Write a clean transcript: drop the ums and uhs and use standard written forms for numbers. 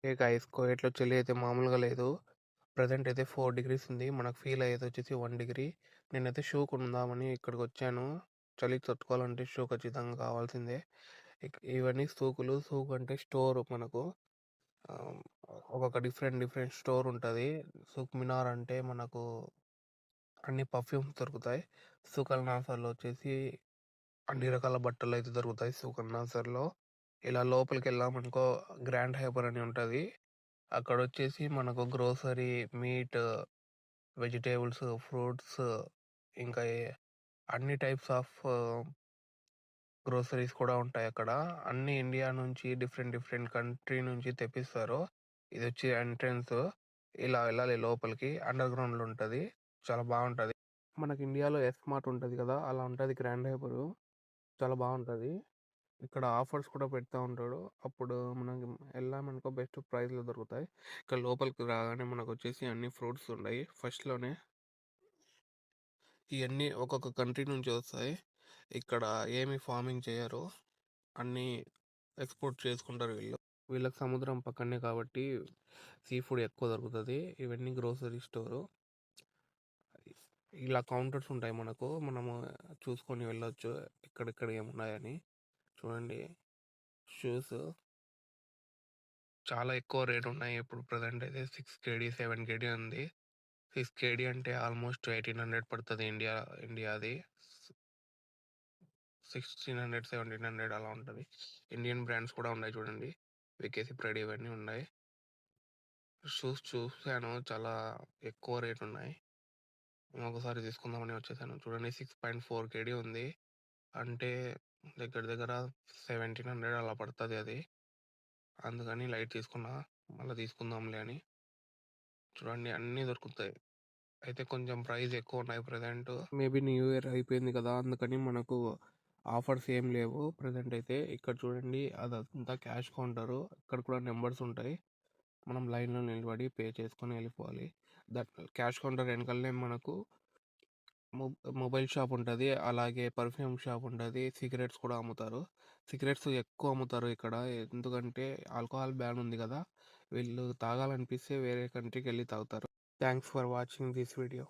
Guys కోవిడ్‌లో చలి అయితే మామూలుగా లేదు. ప్రెజెంట్ అయితే 4 డిగ్రీస్ ఉంది. మనకు ఫీల్ అయ్యేది వచ్చేసి 1 డిగ్రీ. నేనైతే షూ కొందామని ఇక్కడికొచ్చాను. చలికి తట్టుకోవాలంటే షూ ఖచ్చితంగా కావాల్సిందే. ఇవన్నీ సూకులు. సూక్ అంటే స్టోర్ మనకు. ఆహ్, ఒక్కొక్క డిఫరెంట్ డిఫరెంట్ స్టోర్ ఉంటది. సూక్ మినార్ అంటే మనకు అన్ని పర్ఫ్యూమ్స్ దొరుకుతాయి. సూక్ అల్ నాసర్‌లో వచ్చేసి అన్ని రకాల బట్టలైతే దొరుకుతాయి సూక్ అల్ నాసర్‌లో. ఇలా లోపలికెళ్ళామనుకో గ్రాండ్ హైపర్ అని ఉంటది. అక్కడొచ్చేసి మనకు గ్రోసరీ, మీట్, వెజిటబుల్స్, ఫ్రూట్స్ ఇంకా అన్ని టైప్స్ ఆఫ్ గ్రోసరీస్ కూడా ఉంటాయక్కడ. అన్నీ ఇండియా నుంచి డిఫరెంట్ డిఫరెంట్ కంట్రీ నుంచి తెప్పిస్తారు. ఇదొచ్చి ఎంట్రన్స్. ఇలా వెళ్ళాలి లోపలికి. అండర్ గ్రౌండ్‌లో ఉంటది. చాలా బావుంటది. మనకి ఇండియాలో ఎస్ మార్ట్ ఉంటది కదా! అలా ఉంటది గ్రాండ్ హైపరు. చాలా బావుంటది. ఇక్కడ ఆఫర్స్ కూడా పెడతా ఉంటాడు. అప్పుడు మనం ఎళ్ళామనుకో బెస్ట్ ప్రైస్‌లో దొరుకుతాయి. ఇక్కడ లోపలికి రాగానే మనకొచ్చేసి అన్ని ఫ్రూట్స్ ఉన్నాయి. ఫస్ట్‌లోనే ఇయన్నీ ఒక్కొక్క కంట్రీ నుంచి వస్తాయి. ఇక్కడ ఏమి ఫార్మింగ్ చేయరు. అన్నీ ఎక్స్‌పోర్ట్ చేసుకుంటారు వీళ్ళు. వీళ్ళకి సముద్రం పక్కనే కాబట్టి సీ ఫుడ్ ఎక్కువ దొరుకుతది. ఇవన్నీ గ్రోసరీ స్టోరు. ఇలా కౌంటర్స్ ఉంటాయి మనకు. మనము చూసుకొని వెళ్ళొచ్చు. ఎక్కడెక్కడ ఏమున్నాయని. చూడండి షూస్ చాలా ఎక్కువ రేట్ ఉన్నాయి. ఇప్పుడు ప్రెజెంట్ అయితే 6 కేడీ, 7 కేడీ ఉంది. 6 కేడీ అంటే ఆల్మోస్ట్ 1800 పడతది ఇండియాది. 1600, 1700 అలా ఉంటది. ఇండియన్ బ్రాండ్స్ కూడా ఉన్నాయి చూడండి. వికేసి, ప్రైడ్ ఇవన్నీ ఉన్నాయి. షూస్ చూసాను చాలా ఎక్కువ రేట్ ఉన్నాయి. ఒకసారి తీసుకుందామని వచ్చేసాను. చూడండి 6.4 కేడీ ఉంది. అంటే దగ్గర దగ్గర 1700 అలా పడతది అది. అందుకని లైట్ తీసుకున్నా. మళ్ళా తీసుకుందాంలే అని. చూడండి అన్నీ దొరుకుతాయి. అయితే కొంచెం ప్రైస్ ఎక్కువున్నాయి ప్రెజెంటు. మేబీ న్యూ ఇయర్ అయిపోయింది కదా! అందుకని మనకు ఆఫర్స్ ఏం లేవు ప్రెజెంట్ అయితే. ఇక్కడ చూడండి అదంతా క్యాష్ కౌంటరు. ఇక్కడ కూడా నంబర్స్ ఉంటాయి. మనం లైన్‌లో నిలబడి పే చేసుకొని వెళ్ళిపోవాలి. దట్ క్యాష్ కౌంటర్ వెనకాలనే మనకు మొబైల్ షాప్ ఉంటది. అలాగే పర్ఫ్యూమ్ షాప్ ఉంటది. సిగరెట్స్ కూడా అమ్ముతారు. సిగరెట్స్ ఎక్కువ అమ్ముతారు ఇక్కడ. ఎందుకంటే ఆల్కహాల్ బ్యాన్ ఉంది కదా! వీళ్ళు తాగాలనిపిస్తే వేరే కంట్రీకెళ్ళి తాగుతారు. Thanks for watching this video.